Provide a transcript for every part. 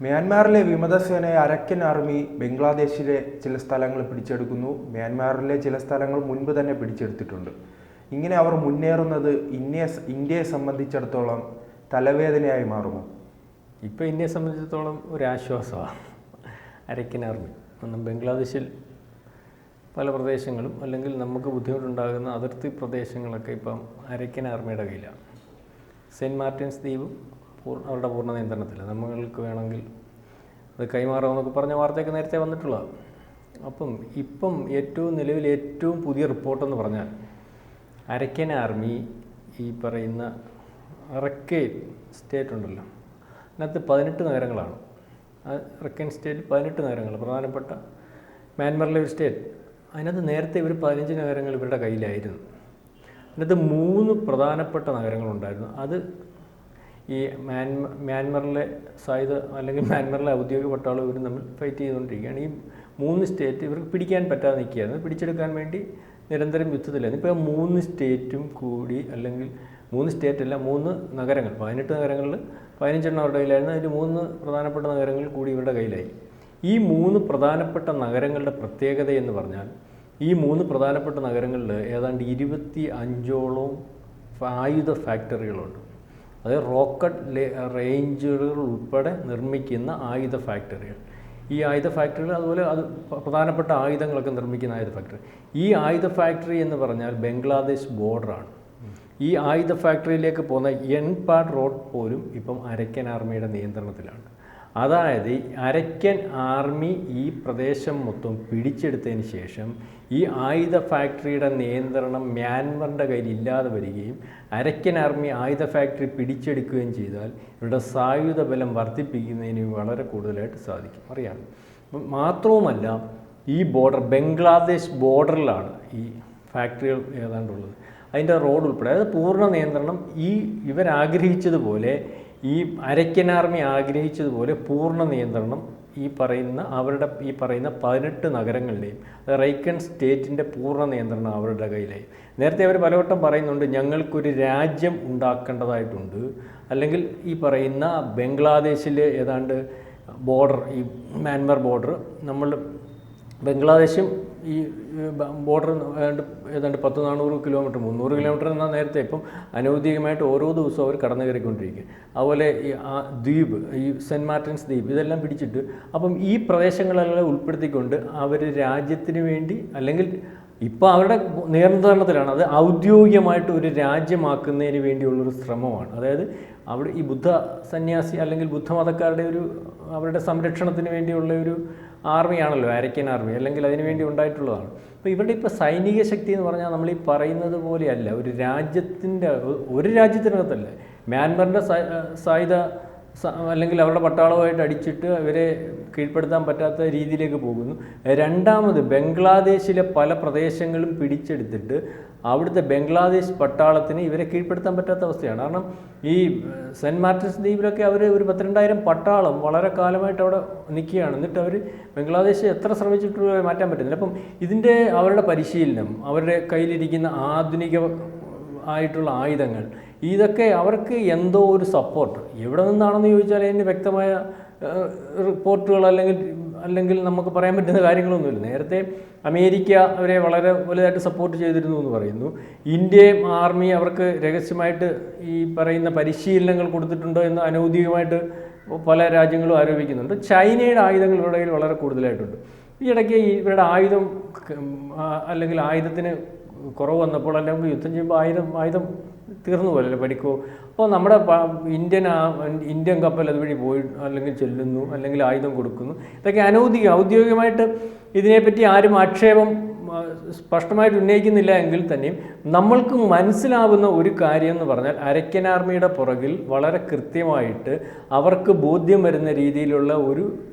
മ്യാൻമാറിലെ വിമതസേനയെ അരക്കൻ army ബംഗ്ലാദേശിലെ ചില സ്ഥലങ്ങൾ പിടിച്ചെടുക്കുന്നു. മ്യാൻമാറിലെ ചില സ്ഥലങ്ങൾ മുൻപ് തന്നെ പിടിച്ചെടുത്തിട്ടുണ്ട്. ഇങ്ങനെ അവർ മുന്നേറുന്നത് ഇന്ത്യയെ സംബന്ധിച്ചിടത്തോളം തലവേദനയായി മാറുമോ? ഇപ്പോൾ ഇന്ത്യയെ സംബന്ധിച്ചിടത്തോളം ഒരാശ്വാസമാണ് അരക്കൻ ആർമി. കാരണം ബംഗ്ലാദേശിൽ പല പ്രദേശങ്ങളും അല്ലെങ്കിൽ നമുക്ക് ബുദ്ധിമുട്ടുണ്ടാകുന്ന അതിർത്തി പ്രദേശങ്ങളൊക്കെ ഇപ്പം അരക്കൻ ആർമിയുടെ കയ്യിലാണ്. സെൻറ്റ് മാർട്ടിൻസ് ദ്വീപും അവരുടെ പൂർണ്ണ നിയന്ത്രണത്തിലാണ്. നമ്മൾക്ക് വേണമെങ്കിൽ അത് കൈമാറുമെന്നൊക്കെ പറഞ്ഞ വാർത്തയൊക്കെ നേരത്തെ വന്നിട്ടുള്ളതാണ്. ഇപ്പം നിലവിൽ ഏറ്റവും പുതിയ റിപ്പോർട്ടെന്ന് പറഞ്ഞാൽ അരക്കൻ ആർമി ഈ പറയുന്ന റക്കേൻ സ്റ്റേറ്റ് ഉണ്ടല്ലോ, അതിനകത്ത് 18 നഗരങ്ങളാണ്. റക്കേൻ സ്റ്റേറ്റിൽ 18 നഗരങ്ങൾ, പ്രധാനപ്പെട്ട മ്യാൻമറിലെ ഒരു സ്റ്റേറ്റ്. അതിനകത്ത് നേരത്തെ ഇവർ 15 നഗരങ്ങൾ ഇവരുടെ കയ്യിലായിരുന്നു. അതിനകത്ത് 3 പ്രധാനപ്പെട്ട നഗരങ്ങളുണ്ടായിരുന്നു. അത് ഈ മ്യാൻമറിലെ സായുധ അല്ലെങ്കിൽ മ്യാൻമറിലെ ഔദ്യോഗിക പട്ടാളം ഇവർ തമ്മിൽ ഫൈറ്റ് ചെയ്തുകൊണ്ടിരിക്കുകയാണ്. ഈ 3 സ്റ്റേറ്റ് ഇവർക്ക് പിടിക്കാൻ പറ്റാതെ നിൽക്കുകയായിരുന്നു. പിടിച്ചെടുക്കാൻ വേണ്ടി നിരന്തരം യുദ്ധത്തിലായിരുന്നു. ഇപ്പോൾ 3 സ്റ്റേറ്റും കൂടി, അല്ലെങ്കിൽ 3 സ്റ്റേറ്റല്ല, 3 നഗരങ്ങൾ, 18 നഗരങ്ങളിൽ 15 അവരുടെ കയ്യിലായിരുന്നു. അതിൽ 3 പ്രധാനപ്പെട്ട നഗരങ്ങൾ കൂടി ഇവരുടെ കയ്യിലായി. ഈ 3 പ്രധാനപ്പെട്ട നഗരങ്ങളുടെ പ്രത്യേകത എന്ന് പറഞ്ഞാൽ, ഈ 3 പ്രധാനപ്പെട്ട നഗരങ്ങളിൽ ഏതാണ്ട് 25ഓളം ആയുധ ഫാക്ടറികളുണ്ട്. അതായത് റോക്കറ്റ് റേഞ്ചുകൾ ഉൾപ്പെടെ നിർമ്മിക്കുന്ന ആയുധ ഫാക്ടറികൾ. ഈ ആയുധ ഫാക്ടറികൾ അതുപോലെ പ്രധാനപ്പെട്ട ആയുധങ്ങളൊക്കെ നിർമ്മിക്കുന്ന ആയുധ ഫാക്ടറി. ഈ ആയുധ ഫാക്ടറി എന്ന് പറഞ്ഞാൽ ബംഗ്ലാദേശ് ബോർഡറാണ്. ഈ ആയുധ ഫാക്ടറിയിലേക്ക് പോകുന്ന എൻപാഡ് റോഡ് പോലും ഇപ്പം അരക്കൻ ആർമിയുടെ നിയന്ത്രണത്തിലാണ്. അതായത് അരക്കൻ ആർമി ഈ പ്രദേശം മൊത്തം പിടിച്ചെടുത്തതിന് ശേഷം ഈ ആയുധ ഫാക്ടറിയുടെ നിയന്ത്രണം മ്യാൻമറിൻ്റെ കയ്യിൽ ഇല്ലാതെ വരികയും അരക്കൻ ആർമി ആയുധ ഫാക്ടറി പിടിച്ചെടുക്കുകയും ചെയ്താൽ ഇവരുടെ സായുധ ബലം വർദ്ധിപ്പിക്കുന്നതിന് വളരെ കൂടുതലായിട്ട് സാധിക്കും, അറിയാം. മാത്രവുമല്ല, ഈ ബംഗ്ലാദേശ് ബോർഡറിലാണ് ഈ ഫാക്ടറികൾ ഏതാണ്ടുള്ളത്. അതിൻ്റെ റോഡ് ഉൾപ്പെടെ, അതായത് പൂർണ്ണ നിയന്ത്രണം ഇവരാഗ്രഹിച്ചതുപോലെ, ഈ അരക്കൻ ആർമി ആഗ്രഹിച്ചതുപോലെ പൂർണ്ണ നിയന്ത്രണം ഈ പറയുന്ന 18 നഗരങ്ങളുടെയും, റൈക്കൻ സ്റ്റേറ്റിൻ്റെ പൂർണ്ണ നിയന്ത്രണം അവരുടെ കയ്യിലായി. നേരത്തെ അവർ പലവട്ടം പറയുന്നുണ്ട്, ഞങ്ങൾക്കൊരു രാജ്യം ഉണ്ടാക്കേണ്ടതായിട്ടുണ്ട്, അല്ലെങ്കിൽ ഈ പറയുന്ന ബംഗ്ലാദേശിലെ ഏതാണ്ട് ബോർഡർ, ഈ മ്യാൻമർ ബോർഡർ, നമ്മൾ ബംഗ്ലാദേശും ഈ ബോർഡർ ഏതാണ്ട് 400 കിലോമീറ്റർ 300 കിലോമീറ്റർ എന്നാൽ നേരത്തെ ഇപ്പം അനൗദ്യോഗികമായിട്ട് ഓരോ ദിവസവും അവർ കടന്നു കയറിക്കൊണ്ടിരിക്കുക. അതുപോലെ ഈ ദ്വീപ്, ഈ സെൻറ്റ് മാർട്ടിൻസ് ദ്വീപ്, ഇതെല്ലാം പിടിച്ചിട്ട് ഈ പ്രദേശങ്ങളെല്ലാം ഉൾപ്പെടുത്തിക്കൊണ്ട് അവർ രാജ്യത്തിന് വേണ്ടി, അല്ലെങ്കിൽ ഇപ്പോൾ അവരുടെ നിയന്ത്രണത്തിലാണ്, അത് ഔദ്യോഗികമായിട്ട് ഒരു രാജ്യമാക്കുന്നതിന് വേണ്ടിയുള്ളൊരു ശ്രമമാണ്. അതായത് അവിടെ ഈ ബുദ്ധ സന്യാസി അല്ലെങ്കിൽ ബുദ്ധമതക്കാരുടെ അവരുടെ സംരക്ഷണത്തിന് വേണ്ടിയുള്ള ഒരു ആർമിയാണല്ലോ അരക്കൻ ആർമി, അല്ലെങ്കിൽ അതിനു വേണ്ടി ഉണ്ടായിട്ടുള്ളതാണ്. അപ്പോൾ ഇവരുടെ ഇപ്പോൾ സൈനിക ശക്തി എന്ന് പറഞ്ഞാൽ നമ്മൾ ഈ പറയുന്നത് പോലെയല്ല. ഒരു രാജ്യത്തിനകത്തല്ല, മ്യാൻമറിൻ്റെ സായുധ അല്ലെങ്കിൽ അവരുടെ പട്ടാളമായിട്ട് അടിച്ചിട്ട് അവരെ കീഴ്പ്പെടുത്താൻ പറ്റാത്ത രീതിയിലേക്ക് പോകുന്നു. രണ്ടാമത്, ബംഗ്ലാദേശിലെ പല പ്രദേശങ്ങളും പിടിച്ചെടുത്തിട്ട് അവിടുത്തെ ബംഗ്ലാദേശ് പട്ടാളത്തിന് ഇവരെ കീഴ്പ്പെടുത്താൻ പറ്റാത്ത അവസ്ഥയാണ്. കാരണം ഈ സെൻറ്റ് മാർട്ടിൻസ് ദ്വീപിലൊക്കെ അവർ ഒരു 12,000 പട്ടാളം വളരെ കാലമായിട്ട് അവിടെ നിൽക്കുകയാണ്. എന്നിട്ട് അവർ ബംഗ്ലാദേശ് എത്ര ശ്രമിച്ചിട്ട് മാറ്റാൻ പറ്റുന്നില്ല. ഇതിൻ്റെ അവരുടെ പരിശീലനം, അവരുടെ കയ്യിലിരിക്കുന്ന ആധുനിക ആയിട്ടുള്ള ആയുധങ്ങൾ, ഇതൊക്കെ അവർക്ക് എന്തോ ഒരു സപ്പോർട്ട് എവിടെ നിന്നാണെന്ന് ചോദിച്ചാൽ അതിന് വ്യക്തമായ റിപ്പോർട്ടുകൾ അല്ലെങ്കിൽ നമുക്ക് പറയാൻ പറ്റുന്ന കാര്യങ്ങളൊന്നുമില്ല. നേരത്തെ അമേരിക്ക അവരെ വളരെ വലുതായിട്ട് സപ്പോർട്ട് ചെയ്തിരുന്നു എന്ന് പറയുന്നു. ഇന്ത്യൻ ആർമി അവർക്ക് രഹസ്യമായിട്ട് ഈ പറയുന്ന പരിശീലനങ്ങൾ കൊടുത്തിട്ടുണ്ടോ എന്ന് അനൗദ്യോഗികമായിട്ട് പല രാജ്യങ്ങളും ആരോപിക്കുന്നുണ്ട്. ചൈനയുടെ ആയുധങ്ങൾ ഇവരുടെ കയ്യിൽ വളരെ കൂടുതലായിട്ടുണ്ട്. ഈ ഇടയ്ക്ക് ഇവരുടെ ആയുധം അല്ലെങ്കിൽ ആയുധത്തിന് കുറവ് വന്നപ്പോൾ, അല്ലെങ്കിൽ യുദ്ധം ചെയ്യുമ്പോൾ ആയുധം തീർന്നു പോലല്ലേ, പഠിക്കോ. അപ്പോൾ നമ്മുടെ ഇന്ത്യൻ കപ്പൽ അതുവഴി പോയി അല്ലെങ്കിൽ ചെല്ലുന്നു, അല്ലെങ്കിൽ ആയുധം കൊടുക്കുന്നു. ഇതൊക്കെ ഔദ്യോഗികമായിട്ട് ഇതിനെപ്പറ്റി ആരും ആക്ഷേപം സ്പഷ്ടമായിട്ട് ഉന്നയിക്കുന്നില്ല എങ്കിൽ തന്നെയും നമ്മൾക്ക് മനസ്സിലാവുന്ന ഒരു കാര്യം എന്ന് പറഞ്ഞാൽ, അരക്കൻ ആർമിയുടെ പുറകിൽ വളരെ കൃത്യമായിട്ട് അവർക്ക് ബോധ്യം വരുന്ന രീതിയിലുള്ള ഒരു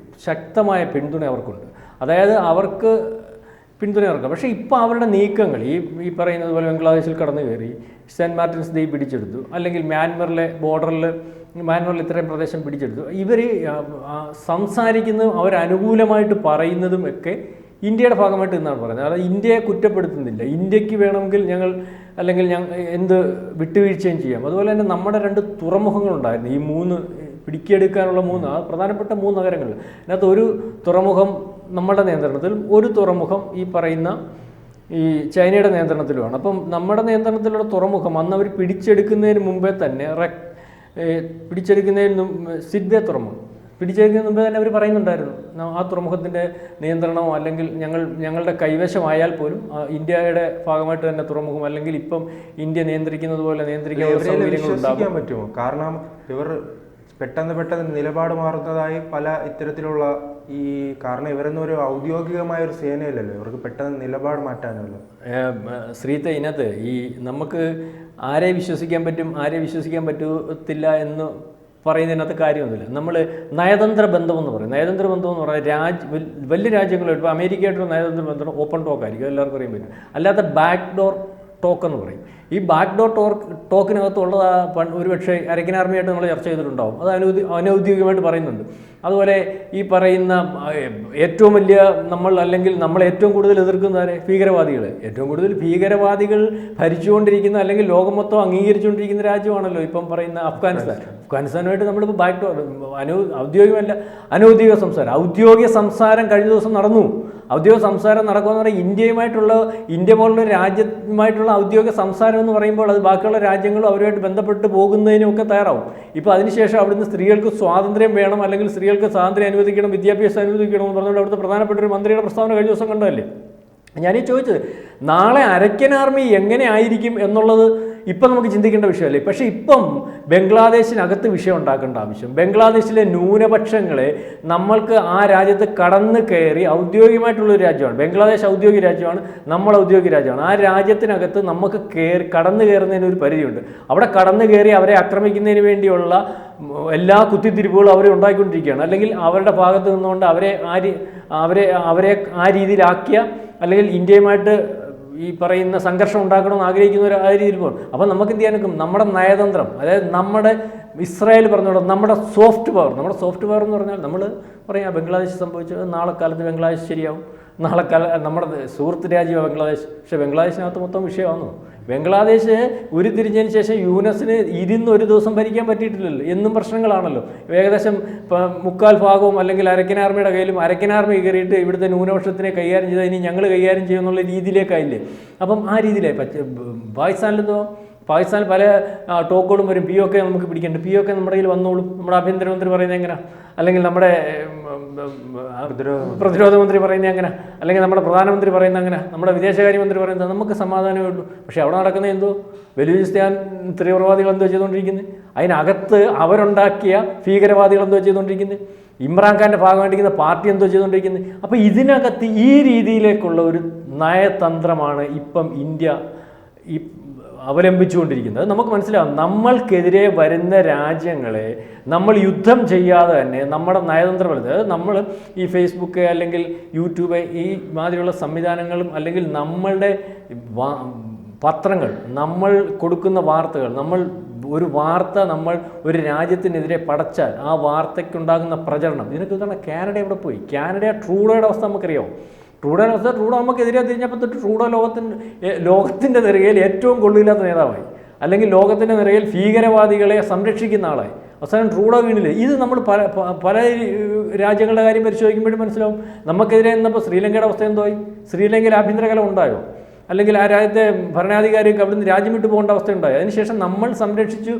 ശക്തമായ പിന്തുണ അവർക്കുണ്ട്. അതായത് അവർക്ക് പിന്തുണ ഇറക്കാം. പക്ഷേ ഇപ്പോൾ അവരുടെ നീക്കങ്ങൾ ഈ പറയുന്നത് പോലെ ബംഗ്ലാദേശിൽ കടന്നു കയറി സെൻറ്റ് മാർട്ടിൻസ് ദ്വീപ് പിടിച്ചെടുത്തു, അല്ലെങ്കിൽ മ്യാൻമറിലെ മ്യാൻമറിൽ ഇത്രയും പ്രദേശം പിടിച്ചെടുത്തു. ഇവർ സംസാരിക്കുന്നതും അവരനുകൂലമായിട്ട് പറയുന്നതും ഒക്കെ ഇന്ത്യയുടെ ഭാഗമായിട്ട് എന്നാണ് പറയുന്നത്. അതായത് ഇന്ത്യയെ കുറ്റപ്പെടുത്തുന്നില്ല. ഇന്ത്യക്ക് വേണമെങ്കിൽ അല്ലെങ്കിൽ എന്ത് വിട്ടുവീഴ്ചയും ചെയ്യാം. അതുപോലെ തന്നെ നമ്മുടെ 2 തുറമുഖങ്ങളുണ്ടായിരുന്നു. ഈ 3 പിടിച്ചെടുക്കാനുള്ള പ്രധാനപ്പെട്ട 3 നഗരങ്ങൾ. അതിനകത്ത് ഒരു തുറമുഖം നമ്മുടെ നിയന്ത്രണത്തിലും, ഒരു തുറമുഖം ഈ പറയുന്ന ഈ ചൈനയുടെ നിയന്ത്രണത്തിലുമാണ്. അപ്പം നമ്മുടെ നിയന്ത്രണത്തിലുള്ള തുറമുഖം അന്ന് അവർ പിടിച്ചെടുക്കുന്നതിന് മുമ്പേ തന്നെ സിഡ്വേ തുറമുഖം പിടിച്ചെടുക്കുന്നതിന് മുമ്പേ തന്നെ അവർ പറയുന്നുണ്ടായിരുന്നു, ആ തുറമുഖത്തിൻ്റെ നിയന്ത്രണമോ അല്ലെങ്കിൽ ഞങ്ങളുടെ കൈവശമായാൽ പോലും ഇന്ത്യയുടെ ഭാഗമായിട്ട് തന്നെ തുറമുഖം അല്ലെങ്കിൽ ഇപ്പം ഇന്ത്യ നിയന്ത്രിക്കുന്നത് പോലെ നിയന്ത്രിക്കാനുള്ള സൗകര്യങ്ങൾ ഉണ്ടാകാൻ പറ്റുമോ? കാരണം ഇവർ പെട്ടെന്ന് നിലപാട് മാറുന്നതായി പല ഇത്തരത്തിലുള്ള കാരണം ഇവരൊന്നും ഒരു ഔദ്യോഗികമായ ഒരു സേനയല്ലല്ലോ, ഇവർക്ക് പെട്ടെന്ന് നിലപാട് മാറ്റാനല്ലോ. ശ്രീത്തെ, ഇതിനകത്ത് നമുക്ക് ആരെ വിശ്വസിക്കാൻ പറ്റും ആരെ വിശ്വസിക്കാൻ പറ്റത്തില്ല എന്ന് പറയുന്നതിനകത്ത് കാര്യമൊന്നുമില്ല. നമ്മൾ നയതന്ത്ര ബന്ധമെന്ന് പറയും. നയതന്ത്ര ബന്ധം എന്ന് പറഞ്ഞാൽ വലിയ രാജ്യങ്ങളുമായിട്ട് ഇപ്പോൾ അമേരിക്കയായിട്ടുള്ള നയതന്ത്ര ബന്ധം ഓപ്പൺ ടോക്ക് ആയിരിക്കും, എല്ലാവർക്കും അറിയാൻ പറ്റും. അല്ലാത്ത ബാക്ക് ഡോർ ടോക്ക് എന്ന് പറയും. ഈ ബാക്ക് ഡോർ ടോക്കിനകത്തുള്ളത് ഒരുപക്ഷെ അരക്കൻ ആർമിയായിട്ട് നമ്മൾ ചർച്ച ചെയ്തിട്ടുണ്ടാവും. അത് അനൗദ്യോഗികമായിട്ട് പറയുന്നുണ്ട്. അതുപോലെ ഈ പറയുന്ന ഏറ്റവും വലിയ നമ്മൾ ഏറ്റവും കൂടുതൽ എതിർക്കുന്നവരെ ഭീകരവാദികൾ. ഏറ്റവും കൂടുതൽ ഭീകരവാദികൾ ഭരിച്ചുകൊണ്ടിരിക്കുന്ന അല്ലെങ്കിൽ ലോകം മൊത്തം അംഗീകരിച്ചുകൊണ്ടിരിക്കുന്ന രാജ്യമാണല്ലോ ഇപ്പം പറയുന്ന അഫ്ഗാനിസ്ഥാൻ. അഫ്ഗാനിസ്ഥാനുമായിട്ട് നമ്മളിപ്പോൾ ബാക്ക് ഡോർ ഔദ്യോഗികമല്ല അനൗദ്യോഗിക സംസാരം. ഔദ്യോഗിക സംസാരം കഴിഞ്ഞ ദിവസം നടന്നു. ഔദ്യോഗിക സംസാരം നടക്കുമെന്ന് പറഞ്ഞാൽ ഇന്ത്യ പോലുള്ള രാജ്യമായിട്ടുള്ള ഔദ്യോഗിക സംസാരം എന്ന് പറയുമ്പോൾ അത് ബാക്കിയുള്ള രാജ്യങ്ങളും അവരുമായിട്ട് ബന്ധപ്പെട്ട് പോകുന്നതിനുമൊക്കെ തയ്യാറാവും. ഇപ്പോൾ അതിനുശേഷം അവിടുന്ന് സ്ത്രീകൾക്ക് സ്വാതന്ത്ര്യം വേണം അല്ലെങ്കിൽ സ്ത്രീകൾക്ക് സ്വാതന്ത്ര്യം അനുവദിക്കണം, വിദ്യാഭ്യാസം അനുവദിക്കണം എന്ന് പറഞ്ഞുകൊണ്ട് അവിടുത്തെ പ്രധാനപ്പെട്ട ഒരു മന്ത്രിയുടെ പ്രസ്താവന കഴിഞ്ഞ ദിവസം കണ്ടതല്ലേ. ഞാനീ ചോദിച്ചത് നാളെ അരക്കൻ ആർമി എങ്ങനെ ആയിരിക്കും എന്നുള്ളത് ഇപ്പം നമുക്ക് ചിന്തിക്കേണ്ട വിഷയമല്ലേ. പക്ഷേ ഇപ്പം ബംഗ്ലാദേശിനകത്ത് വിഷയം ഉണ്ടാക്കേണ്ട ആവശ്യം, ബംഗ്ലാദേശിലെ ന്യൂനപക്ഷങ്ങളെ നമ്മൾക്ക് ആ രാജ്യത്ത് കടന്നു കയറി ഔദ്യോഗികമായിട്ടുള്ളൊരു രാജ്യമാണ് ബംഗ്ലാദേശ്. ഔദ്യോഗിക രാജ്യമാണ്, നമ്മൾ ഔദ്യോഗിക രാജ്യമാണ്. ആ രാജ്യത്തിനകത്ത് നമുക്ക് കടന്നു കയറുന്നതിന് ഒരു പരിധിയുണ്ട്. അവിടെ കടന്നു കയറി അവരെ ആക്രമിക്കുന്നതിന് വേണ്ടിയുള്ള എല്ലാ കുത്തിത്തിരിപ്പുകളും അവർ ഉണ്ടാക്കിക്കൊണ്ടിരിക്കുകയാണ്. അല്ലെങ്കിൽ അവരുടെ ഭാഗത്ത് നിന്നുകൊണ്ട് അവരെ ആ രീതിയിലാക്കിയ അല്ലെങ്കിൽ ഇന്ത്യയുമായിട്ട് ഈ പറയുന്ന സംഘർഷം ഉണ്ടാക്കണമെന്ന് ആഗ്രഹിക്കുന്നവർ ആ രീതിയിൽ പോകും. അപ്പം നമുക്ക് എന്ത് ചെയ്യാൻ നിൽക്കും? നമ്മുടെ നയതന്ത്രം, അതായത് നമ്മുടെ ഇസ്രായേൽ പറഞ്ഞോളൂ നമ്മുടെ സോഫ്റ്റ് പവർ എന്ന് പറഞ്ഞാൽ നമ്മൾ പറയാം ബംഗ്ലാദേശ് സംഭവിച്ചത് നാളെ കാലത്ത് ബംഗ്ലാദേശ് ശരിയാവും, നമ്മുടെ സുഹൃത്ത് രാജ്യമാണ് ബംഗ്ലാദേശ്. പക്ഷേ ബംഗ്ലാദേശിനകത്ത് മൊത്തം വിഷയമാണോ? ബംഗ്ലാദേശ് ഉരുത്തിരിഞ്ഞതിന് ശേഷം യൂനസിന് ഒരു ദിവസം ഭരിക്കാൻ പറ്റിയിട്ടില്ലല്ലോ, എന്നും പ്രശ്നങ്ങളാണല്ലോ. ഏകദേശം 3/4 ഭാഗവും അല്ലെങ്കിൽ അരക്കൻ ആർമിയുടെ കയ്യിലും അരക്കൻ ആർമി കയറിയിട്ട് ഇവിടുത്തെ ന്യൂനപക്ഷത്തിനെ കൈകാര്യം ചെയ്താൽ ഇനി ഞങ്ങൾ കൈകാര്യം ചെയ്യുമെന്നുള്ള രീതിയിലേക്കായില്ലേ. അപ്പം ആ രീതിയിലായി. പാകിസ്ഥാനിൽ പല ടോക്കുകളും വരും. POK നമുക്ക് പിടിക്കേണ്ട, POK നമ്മുടെ കയ്യിൽ വന്നോളും. നമ്മുടെ ആഭ്യന്തരമന്ത്രി പറയുന്നത് എങ്ങനെ, അല്ലെങ്കിൽ നമ്മുടെ പ്രതിരോധ മന്ത്രി പറയുന്നത് അങ്ങനെ, അല്ലെങ്കിൽ നമ്മുടെ പ്രധാനമന്ത്രി പറയുന്നത് അങ്ങനെ, നമ്മുടെ വിദേശകാര്യമന്ത്രി പറയുന്നത് നമുക്ക് സമാധാനമേ ഉള്ളൂ. പക്ഷേ അവിടെ നടക്കുന്നത് എന്തോ ബലൂചിസ്ഥാൻ തീവ്രവാദികൾ എന്തോ ചെയ്തുകൊണ്ടിരിക്കുന്നത്, അതിനകത്ത് അവരുണ്ടാക്കിയ ഭീകരവാദികൾ എന്തോ ചെയ്തുകൊണ്ടിരിക്കുന്നത്, ഇമ്രാൻഖാൻ്റെ ഭാഗമായിട്ടിരിക്കുന്ന പാർട്ടി എന്തോ ചെയ്തുകൊണ്ടിരിക്കുന്നത്. അപ്പോൾ ഇതിനകത്ത് ഈ രീതിയിലേക്കുള്ള ഒരു നയതന്ത്രമാണ് ഇപ്പം ഇന്ത്യ അവലംബിച്ചുകൊണ്ടിരിക്കുന്നത്. നമുക്ക് മനസ്സിലാവും, നമ്മൾക്കെതിരെ വരുന്ന രാജ്യങ്ങളെ നമ്മൾ യുദ്ധം ചെയ്യാതെ തന്നെ നമ്മുടെ നയതന്ത്രബലത്തിൽ, അതായത് നമ്മൾ ഈ ഫേസ്ബുക്ക് അല്ലെങ്കിൽ യൂട്യൂബ് ഈ മാതിരിയുള്ള സംവിധാനങ്ങളും അല്ലെങ്കിൽ നമ്മളുടെ പത്രങ്ങൾ, നമ്മൾ കൊടുക്കുന്ന വാർത്തകൾ, നമ്മൾ ഒരു രാജ്യത്തിനെതിരെ പടച്ചാൽ ആ വാർത്തയ്ക്കുണ്ടാകുന്ന പ്രചരണം, ഇതിനൊക്കെ എന്താണ് കാനഡ എവിടെ പോയി? ട്രൂഡോയുടെ അവസ്ഥ നമുക്കറിയാമോ? ട്രൂഡോ നമുക്കെതിരെ തിരിഞ്ഞപ്പോൾ തൊട്ട് ട്രൂഡോ ലോകത്തിൻ്റെ നിറയിൽ ഏറ്റവും കൊള്ളില്ലാത്ത നേതാവായി, അല്ലെങ്കിൽ ലോകത്തിൻ്റെ നിറയിൽ ഭീകരവാദികളെ സംരക്ഷിക്കുന്ന ആളായി. അവസാനം ട്രൂഡോ വീണില്ലേ. ഇത് നമ്മൾ പല രാജ്യങ്ങളുടെ കാര്യം പരിശോധിക്കുമ്പോഴും മനസ്സിലാവും. നമുക്കെതിരെ നിന്നപ്പോൾ ശ്രീലങ്കയുടെ അവസ്ഥ എന്തായി? ശ്രീലങ്കയിൽ ആഭ്യന്തര കലഹം ഉണ്ടായോ? അല്ലെങ്കിൽ ആ രാജ്യത്തെ ഭരണാധികാരിക്ക് അവിടുന്ന് രാജ്യം വിട്ടു പോകേണ്ട അവസ്ഥ ഉണ്ടായോ? അതിനുശേഷം നമ്മൾ സംരക്ഷിച്ചു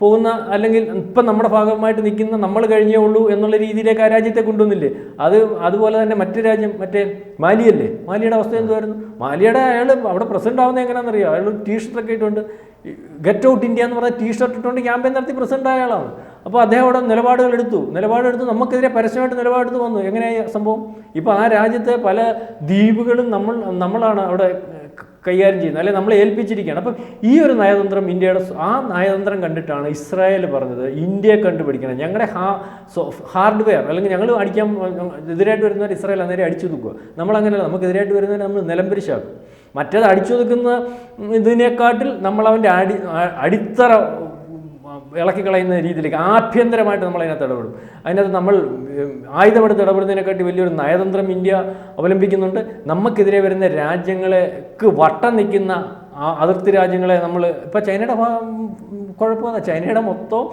പോകുന്ന അല്ലെങ്കിൽ ഇപ്പം നമ്മുടെ ഭാഗമായിട്ട് നിൽക്കുന്ന നമ്മൾ കഴിഞ്ഞേ ഉള്ളൂ എന്നുള്ള രീതിയിലേക്ക് ആ രാജ്യത്തെ കൊണ്ടുവന്നില്ലേ. അതുപോലെ തന്നെ മറ്റു രാജ്യം മാലിയല്ലേ, മാലിയുടെ അവസ്ഥ എന്തുമായിരുന്നു? മാലിയുടെ അയാൾ അവിടെ പ്രസിഡന്റ് ആവുന്നത് എങ്ങനെയാണെന്നറിയാം. അയാൾ ടീഷർട്ടൊക്കെ ഇട്ടുകൊണ്ട് ഗെറ്റ് ഔട്ട് ഇന്ത്യ എന്ന് പറഞ്ഞ ടീഷർട്ട് ഇട്ടുകൊണ്ട് ക്യാമ്പയിൻ നടത്തി പ്രസിഡന്റ് ആയ ആളാണ്. അപ്പോൾ അദ്ദേഹം അവിടെ നിലപാടുകളെടുത്തു നമുക്കെതിരെ പരസ്യമായിട്ട് നിലപാടെടുത്ത് വന്നു. എങ്ങനെയായി സംഭവം? ഇപ്പോൾ ആ രാജ്യത്തെ പല ദ്വീപുകളും നമ്മളാണ് അവിടെ കൈകാര്യം ചെയ്യുന്നത്, അല്ലെങ്കിൽ നമ്മളെ ഏൽപ്പിച്ചിരിക്കുകയാണ്. അപ്പം ഈ ഒരു നയതന്ത്രം ഇന്ത്യയുടെ ആ നയതന്ത്രം കണ്ടിട്ടാണ് ഇസ്രായേൽ പറഞ്ഞത് ഇന്ത്യയെ കണ്ടുപിടിക്കണം, ഞങ്ങളുടെ ഹാർഡ്വെയർ അല്ലെങ്കിൽ ഞങ്ങൾ എതിരായിട്ട് വരുന്നവർ ഇസ്രായേൽ അന്നേരം അടിച്ചു നിൽക്കുക. നമ്മളങ്ങനെയല്ല, നമുക്കെതിരായിട്ട് വരുന്നവരെ നമ്മൾ നിലംപരിശാക്കും. മറ്റേത് അടിച്ചു നിൽക്കുന്ന ഇതിനെക്കാട്ടിൽ നമ്മളവൻ്റെ അടിത്തറ ഇളക്കിക്കളയുന്ന രീതിയിലേക്ക് ആഭ്യന്തരമായിട്ട് നമ്മൾ അതിനകത്ത് ഇടപെടും. അതിനകത്ത് നമ്മൾ ആയുധമെടുത്ത് ഇടപെടുന്നതിനെക്കാട്ടി വലിയൊരു നയതന്ത്രം ഇന്ത്യ അവലംബിക്കുന്നുണ്ട്. നമുക്കെതിരെ വരുന്ന രാജ്യങ്ങൾക്ക് വട്ടം നിൽക്കുന്ന അതിർത്തി രാജ്യങ്ങളെ നമ്മൾ ഇപ്പോൾ ചൈനയുടെ കുഴപ്പമെന്ന് ചൈനയുടെ മൊത്തം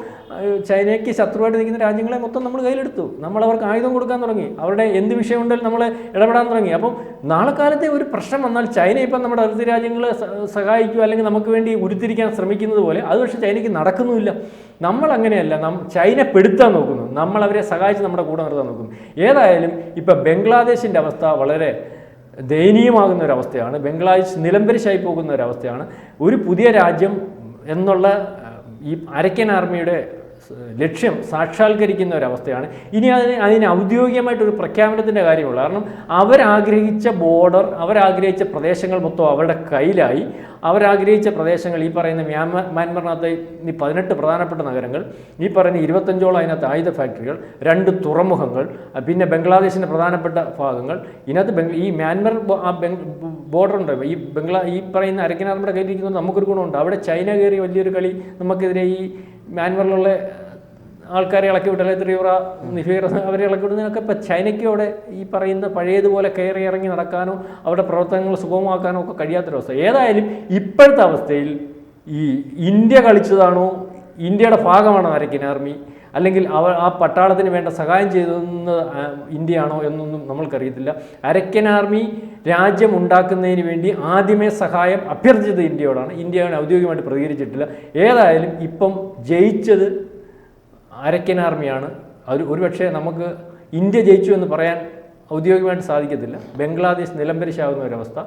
ചൈനയ്ക്ക് ശത്രുവായിട്ട് നിൽക്കുന്ന രാജ്യങ്ങളെ മൊത്തം നമ്മൾ കയ്യിലെടുത്തു. നമ്മൾ അവർക്ക് ആയുധം കൊടുക്കാൻ തുടങ്ങി, അവരുടെ എന്ത് വിഷയമുണ്ടെങ്കിലും നമ്മൾ ഇടപെടാൻ തുടങ്ങി. അപ്പം നാളെ കാലത്തെ ഒരു പ്രശ്നം വന്നാൽ ചൈന ഇപ്പം നമ്മുടെ അതിർത്തി രാജ്യങ്ങളെ സഹായിക്കുക അല്ലെങ്കിൽ നമുക്ക് വേണ്ടി ഉരുത്തിരിക്കാൻ ശ്രമിക്കുന്നത് പോലെ അത് പക്ഷേ ചൈനയ്ക്ക് നടക്കുന്നുമില്ല. നമ്മൾ അങ്ങനെയല്ല, ചൈന പെടുത്താൻ നോക്കുന്നു, നമ്മൾ അവരെ സഹായിച്ച് നമ്മുടെ കൂടെ നിർത്താൻ നോക്കുന്നു. ഏതായാലും ഇപ്പം ബംഗ്ലാദേശിൻ്റെ അവസ്ഥ വളരെ ദയനീയമാകുന്ന ഒരവസ്ഥയാണ്. ബംഗ്ലാദേശ് നിലംപരിശായി പോകുന്ന ഒരവസ്ഥയാണ്. ഒരു പുതിയ രാജ്യം എന്നുള്ള ഈ അരക്കൻ ആർമിയുടെ ലക്ഷ്യം സാക്ഷാത്കരിക്കുന്ന ഒരവസ്ഥയാണ്. ഇനി അതിന് ഔദ്യോഗികമായിട്ടൊരു പ്രഖ്യാപനത്തിൻ്റെ കാര്യമുള്ളൂ. കാരണം അവരാഗ്രഹിച്ച ബോർഡർ, അവരാഗ്രഹിച്ച പ്രദേശങ്ങൾ മൊത്തം അവരുടെ കയ്യിലായി. അവരാഗ്രഹിച്ച പ്രദേശങ്ങൾ ഈ പറയുന്ന മ്യാൻമറിനകത്ത് ഈ 18 പ്രധാനപ്പെട്ട നഗരങ്ങൾ, ഈ പറയുന്ന 25ഓളം അതിനകത്ത് ആയുധ ഫാക്ടറികൾ, 2 തുറമുഖങ്ങൾ, പിന്നെ ബംഗ്ലാദേശിൻ്റെ പ്രധാനപ്പെട്ട ഭാഗങ്ങൾ. ഇതിനകത്ത് ഈ മ്യാൻമർ ബോർഡറുണ്ട്. ഈ പറയുന്ന അരക്കൻ ആർമിയുടെ കയ്യിലിരിക്കുന്നത് നമുക്കൊരു ഗുണമുണ്ട്. അവിടെ ചൈന കയറി വലിയൊരു കളി നമുക്കെതിരെ ഈ മ്യാൻമറിലുള്ള ആൾക്കാരെ ഇളക്കി വിട്ട്, അല്ലെങ്കിൽ തീവ്ര നിഫീർ അവരെ ഇളക്കി വിടുന്നതിനൊക്കെ ഇപ്പം ചൈനയ്ക്ക് അവിടെ ഈ പറയുന്ന പഴയതുപോലെ കയറി ഇറങ്ങി നടക്കാനോ അവിടെ പ്രവർത്തനങ്ങൾ സുഗമമാക്കാനോ ഒക്കെ കഴിയാത്തൊരവസ്ഥ. ഏതായാലും ഇപ്പോഴത്തെ അവസ്ഥയിൽ ഈ ഇന്ത്യ കളിച്ചതാണോ, ഇന്ത്യയുടെ ഭാഗമാണോ അരക്കൻ ആർമി, അല്ലെങ്കിൽ ആ പട്ടാളത്തിന് വേണ്ട സഹായം ചെയ്തതെന്ന് ഇന്ത്യയാണോ എന്നൊന്നും നമ്മൾക്കറിയത്തില്ല. അരക്കൻ ആർമി രാജ്യം ഉണ്ടാക്കുന്നതിന് വേണ്ടി ആദ്യമേ സഹായം അഭ്യർത്ഥിച്ചത് ഇന്ത്യയോടാണ്. ഇന്ത്യ ഔദ്യോഗികമായിട്ട് പ്രതികരിച്ചിട്ടില്ല. ഏതായാലും ഇപ്പം ജയിച്ചത് അരക്കൻ ആർമിയാണ്. ഒരുപക്ഷെ നമുക്ക് ഇന്ത്യ ജയിച്ചു എന്ന് പറയാൻ ഔദ്യോഗികമായിട്ട് സാധിക്കത്തില്ല. ബംഗ്ലാദേശ് നിലംപരിശാകുന്ന ഒരവസ്ഥ.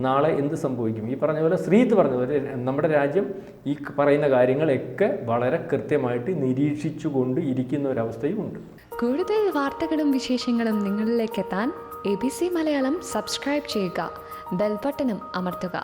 നാളെ എന്ത് സംഭവിക്കും? ഈ പറഞ്ഞ പോലെ ശ്രീത്ത് പറഞ്ഞതുപോലെ നമ്മുടെ രാജ്യം ഈ പറയുന്ന കാര്യങ്ങളൊക്കെ വളരെ കൃത്യമായിട്ട് നിരീക്ഷിച്ചുകൊണ്ട് ഇരിക്കുന്ന ഒരവസ്ഥയും ഉണ്ട്. കൂടുതൽ വാർത്തകളും വിശേഷങ്ങളും നിങ്ങളിലേക്ക് എത്താൻ ABC മലയാളം സബ്സ്ക്രൈബ് ചെയ്യുക, ബെൽ ബട്ടണും അമർത്തുക.